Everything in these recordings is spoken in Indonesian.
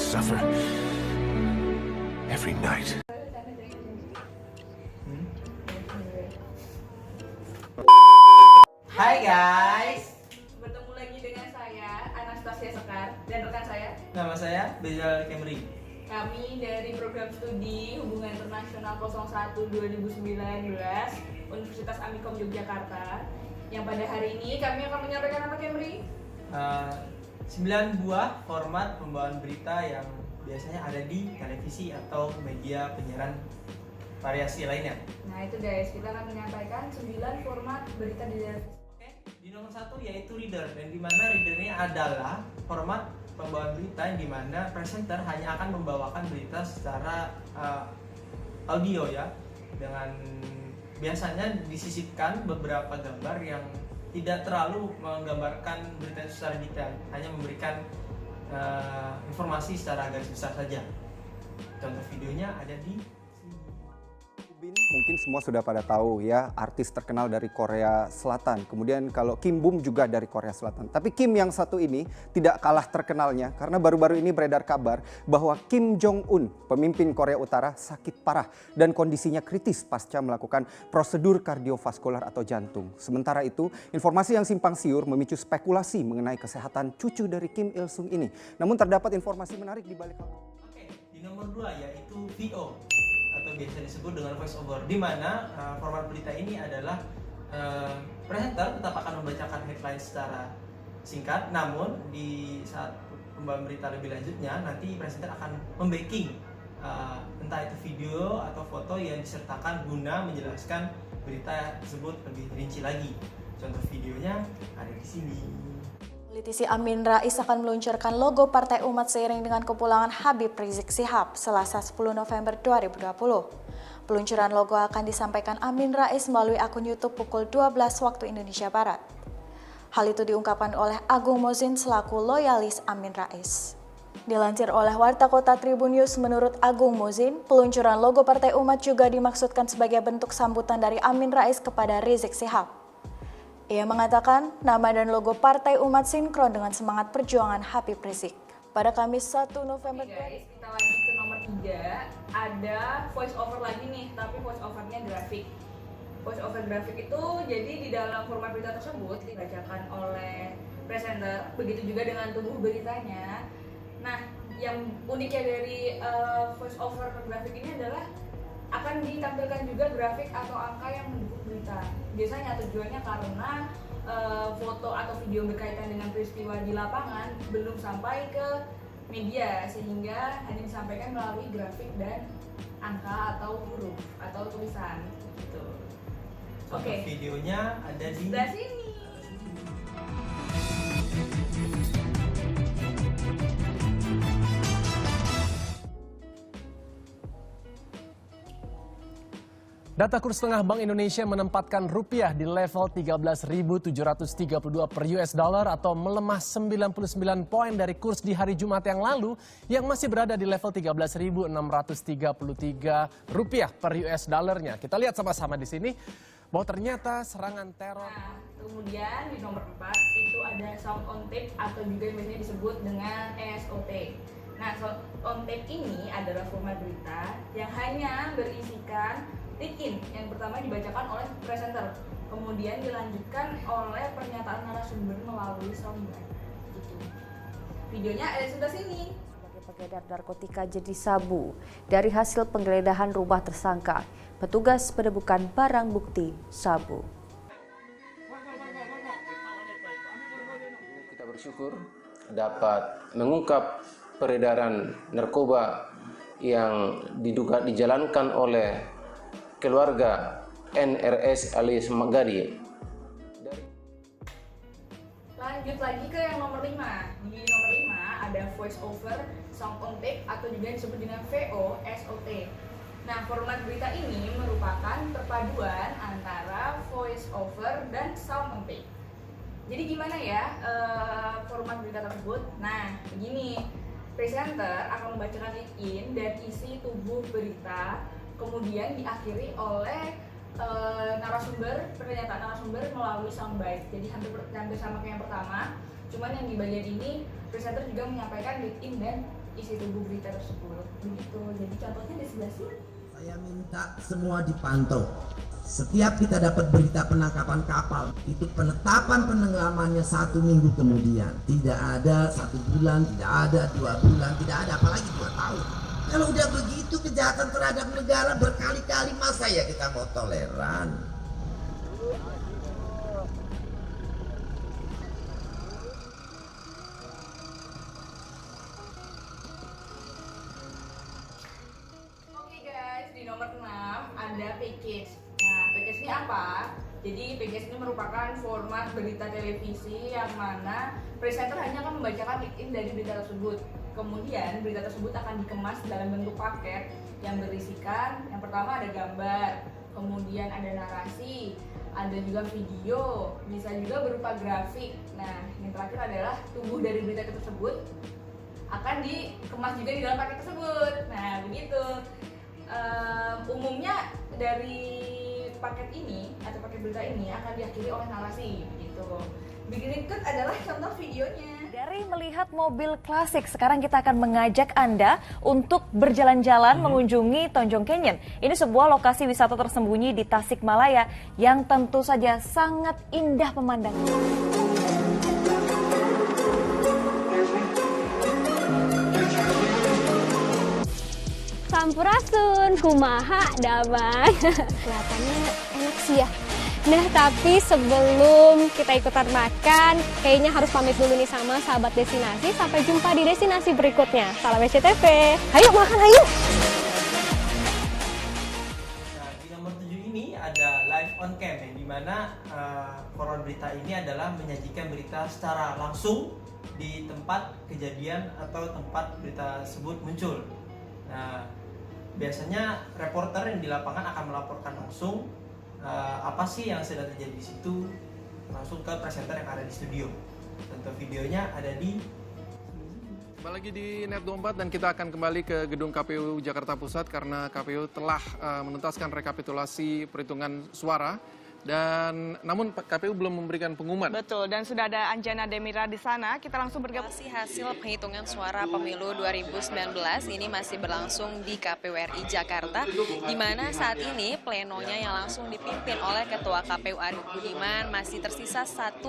suffer every night. Hai guys, Bertemu lagi dengan saya Anastasia Sekar dan rekan saya. nama saya Bezal Kemri. Kami dari program studi Hubungan Internasional 01 2019 Universitas Amikom Yogyakarta. Yang pada hari ini kami akan menyampaikan apa, Kemri? 9 buah format pembawaan berita yang biasanya ada di televisi atau media penyiaran variasi lainnya. Nah itu guys, kita akan menyampaikan 9 format berita di televisi. Di nomor 1 yaitu reader, dan di mana reader ini adalah format pembawaan berita yang di mana presenter hanya akan membawakan berita secara audio ya, dengan biasanya disisipkan beberapa gambar yang tidak terlalu menggambarkan berita secara detail, hanya memberikan informasi secara garis besar saja. Contoh videonya ada di Bin, mungkin semua sudah pada tahu ya, artis terkenal dari Korea Selatan. Kemudian kalau Kim Bum juga dari Korea Selatan. Tapi Kim yang satu ini tidak kalah terkenalnya karena baru-baru ini beredar kabar bahwa Kim Jong-un, pemimpin Korea Utara, sakit parah dan kondisinya kritis pasca melakukan prosedur kardiovaskular atau jantung. Sementara itu, informasi yang simpang siur memicu spekulasi mengenai kesehatan cucu dari Kim Il Sung ini. Namun terdapat informasi menarik di balik hal itu. Oke, di nomor 2 yaitu VO atau biasa disebut dengan voice over, di mana format berita ini adalah presenter tetap akan membacakan headline secara singkat, namun di saat pembawaan berita lebih lanjutnya nanti presenter akan membacking entah itu video atau foto yang disertakan guna menjelaskan berita tersebut lebih rinci lagi. Contoh videonya ada di sini. Politisi Amin Rais akan meluncurkan logo Partai Umat seiring dengan kepulangan Habib Rizik Syihab Selasa 10 November 2020. Peluncuran logo akan disampaikan Amin Rais melalui akun YouTube pukul 12 waktu Indonesia Barat. Hal itu diungkapkan oleh Agung Mozin selaku loyalis Amin Rais. Dilansir oleh Warta Kota Tribun News, menurut Agung Mozin, peluncuran logo Partai Umat juga dimaksudkan sebagai bentuk sambutan dari Amin Rais kepada Rizik Syihab. Ia mengatakan nama dan logo Partai Umat sinkron dengan semangat perjuangan Habib Rizik. Pada Kamis 1 November. Oke guys, kita lanjut ke nomor 3. Ada voice over lagi nih, tapi voice overnya grafik. Voice over grafik itu jadi di dalam format berita tersebut dibacakan oleh presenter, begitu juga dengan tubuh beritanya. Nah, yang uniknya dari voice over grafik ini adalah akan ditampilkan juga grafik atau angka yang mendukung berita. Biasanya tujuannya karena foto atau video berkaitan dengan peristiwa di lapangan belum sampai ke media, sehingga hanya disampaikan melalui grafik dan angka atau huruf atau tulisan gitu. Contoh videonya ada di sebelah sini. Data kurs tengah Bank Indonesia menempatkan rupiah di level 13.732 per US dollar atau melemah 99 poin dari kurs di hari Jumat yang lalu yang masih berada di level 13.633 rupiah per US dollarnya. Kita lihat sama-sama di sini bahwa ternyata serangan teror. Nah, kemudian di nomor 4 itu ada sound on tape atau juga yang biasanya disebut dengan SOT. Nah, sound on tape ini adalah format berita yang hanya berisikan lead in yang pertama dibacakan oleh presenter, kemudian dilanjutkan oleh pernyataan narasumber melalui soundbite. Gitu. Videonya ada di sebelah sini. Sebagai pengedar narkotika jenis sabu, dari hasil penggeledahan rumah tersangka, petugas menemukan barang bukti sabu. Kita bersyukur dapat mengungkap peredaran narkoba yang diduga dijalankan oleh keluarga NRS alias Magadi. Lanjut lagi ke yang nomor 5. Di nomor 5 ada voice over, sound on tape atau juga disebut dengan VOSOT. Nah, format berita ini merupakan perpaduan antara voice over dan sound on tape. Jadi gimana ya format berita tersebut? Nah, begini. Presenter akan membacakan lead in dan isi tubuh berita, kemudian diakhiri oleh pernyataan narasumber melalui soundbite. Jadi hampir sama kayak yang pertama, cuman yang di bagian ini presenter juga menyampaikan lead in dan isi tubuh berita tersebut. Begitu. Jadi contohnya di sebelah sini. Saya minta semua dipantau. Setiap kita dapat berita penangkapan kapal, itu penetapan penenggelamannya 1 minggu kemudian. Tidak ada 1 bulan, tidak ada 2 bulan, tidak ada apalagi 2 tahun. Kalau udah begitu kejahatan terhadap negara berkali-kali, masa ya kita mau toleran? Oke guys, di nomor 6 ada package. Nah, package ini apa? Jadi package ini merupakan format berita televisi yang mana presenter hanya akan membacakan lead-in dari berita tersebut. Kemudian berita tersebut akan dikemas dalam bentuk paket yang berisikan yang pertama ada gambar, kemudian ada narasi, ada juga video, bisa juga berupa grafik. Nah, yang terakhir adalah tubuh dari berita tersebut akan dikemas juga di dalam paket tersebut. Nah, begitu. Umumnya dari paket ini atau paket berita ini akan diakhiri oleh narasi, begitu. Berikut adalah contoh videonya. Dari melihat mobil klasik, sekarang kita akan mengajak Anda untuk berjalan-jalan mengunjungi Tonjong Canyon. Ini sebuah lokasi wisata tersembunyi di Tasikmalaya yang tentu saja sangat indah pemandangan. Sampurasun, kumaha, damai. Kelihatannya enak sih ya. Nah, tapi sebelum kita ikutan makan, kayaknya harus pamit dulu nih sama sahabat destinasi. Sampai jumpa di destinasi berikutnya. Salam SCTV. Ayo makan, ayo. Nah, di nomor 7 ini ada live on cam, yang dimana forward berita ini adalah menyajikan berita secara langsung di tempat kejadian atau tempat berita tersebut muncul. Nah, biasanya reporter yang di lapangan akan melaporkan langsung apa sih yang sedang terjadi di situ langsung ke presenter yang ada di studio. Contoh videonya ada di Kembali lagi di Net 24 dan kita akan kembali ke gedung KPU Jakarta Pusat karena KPU telah menuntaskan rekapitulasi perhitungan suara. Dan namun KPU belum memberikan pengumuman. Betul, dan sudah ada Anjana Demira di sana. Kita langsung bergabung. Hasil penghitungan suara pemilu 2019 ini masih berlangsung di KPU RI Jakarta, di mana saat ini plenonya yang langsung dipimpin oleh Ketua KPU Arief Budiman. Masih tersisa 1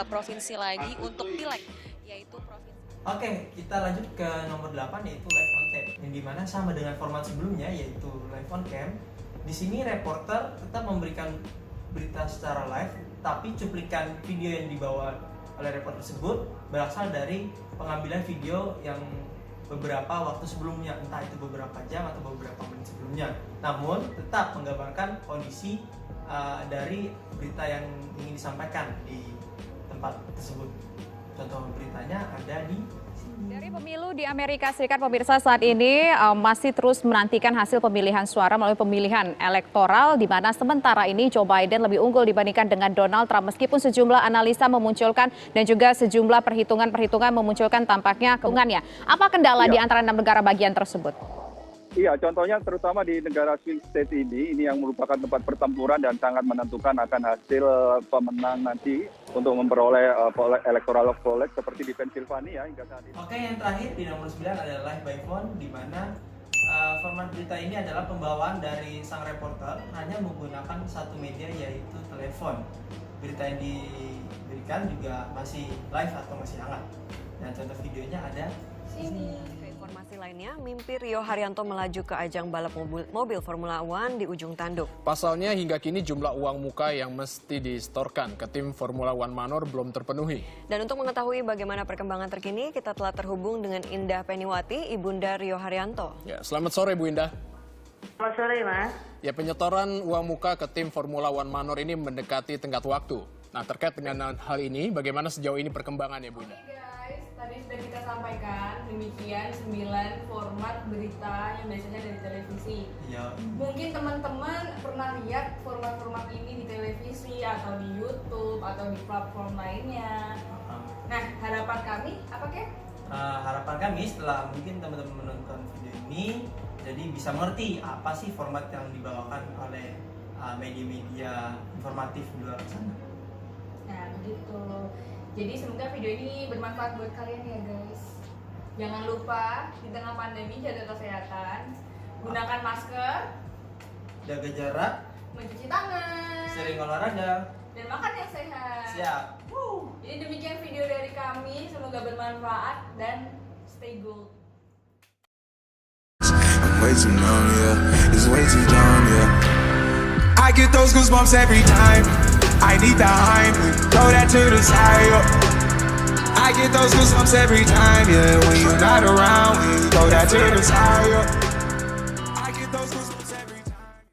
provinsi lagi untuk pileg, yaitu provinsi. Oke, kita lanjut ke nomor 8 yaitu live on tape, yang dimana sama dengan format sebelumnya yaitu live on cam. Di sini reporter tetap memberikan berita secara live, tapi cuplikan video yang dibawa oleh reporter tersebut berasal dari pengambilan video yang beberapa waktu sebelumnya, entah itu beberapa jam atau beberapa menit sebelumnya. Namun tetap menggambarkan kondisi dari berita yang ingin disampaikan di tempat tersebut. Contoh beritanya ada di Dari pemilu di Amerika Serikat, pemirsa, saat ini masih terus menantikan hasil pemilihan suara melalui pemilihan elektoral, di mana sementara ini Joe Biden lebih unggul dibandingkan dengan Donald Trump, meskipun sejumlah analisa memunculkan dan juga sejumlah perhitungan memunculkan tampaknya keuntungannya. Apa kendala di antara 6 negara bagian tersebut? Iya, contohnya terutama di negara swing state ini yang merupakan tempat pertempuran dan sangat menentukan akan hasil pemenang nanti untuk memperoleh electoral college seperti di Pennsylvania hingga saat ini. Oke, yang terakhir di nomor 9 adalah live by phone, di mana format berita ini adalah pembawaan dari sang reporter hanya menggunakan satu media yaitu telepon. Berita yang diberikan juga masih live atau masih hangat. Dan contoh videonya ada Sini. Informasi lainnya, mimpi Rio Haryanto melaju ke ajang balap mobil Formula One di ujung tanduk. Pasalnya hingga kini jumlah uang muka yang mesti disetorkan ke tim Formula One Manor belum terpenuhi. Dan untuk mengetahui bagaimana perkembangan terkini, kita telah terhubung dengan Indah Peniwati, ibunda Rio Haryanto. Ya, selamat sore Bu Indah. Selamat sore Mas. Ya, penyetoran uang muka ke tim Formula One Manor ini mendekati tenggat waktu. Nah, terkait dengan hal ini, bagaimana sejauh ini perkembangannya Bu Indah? Tadi sudah kita sampaikan demikian 9 format berita yang biasanya dari televisi. Iya. Mungkin teman-teman pernah lihat format-format ini di televisi atau di YouTube atau di platform lainnya. Nah, harapan kami apa Kek? Harapan kami setelah mungkin teman-teman menonton video ini jadi bisa mengerti apa sih format yang dibawakan oleh media-media informatif di luar sana. Nah, begitu. Jadi semoga video ini bermanfaat buat kalian ya guys. Jangan lupa di tengah pandemi jaga kesehatan, gunakan masker, Jaga jarak, mencuci tangan, sering olahraga. dan makan yang sehat. Siap. Jadi demikian video dari kami, semoga bermanfaat dan stay gold. I'm way too numb, yeah. It's way too dumb, yeah. I get those goosebumps every time. I need the Heimlich, throw that to the side. I get those goosebumps every time, yeah. When you're not around, when you throw that to the side.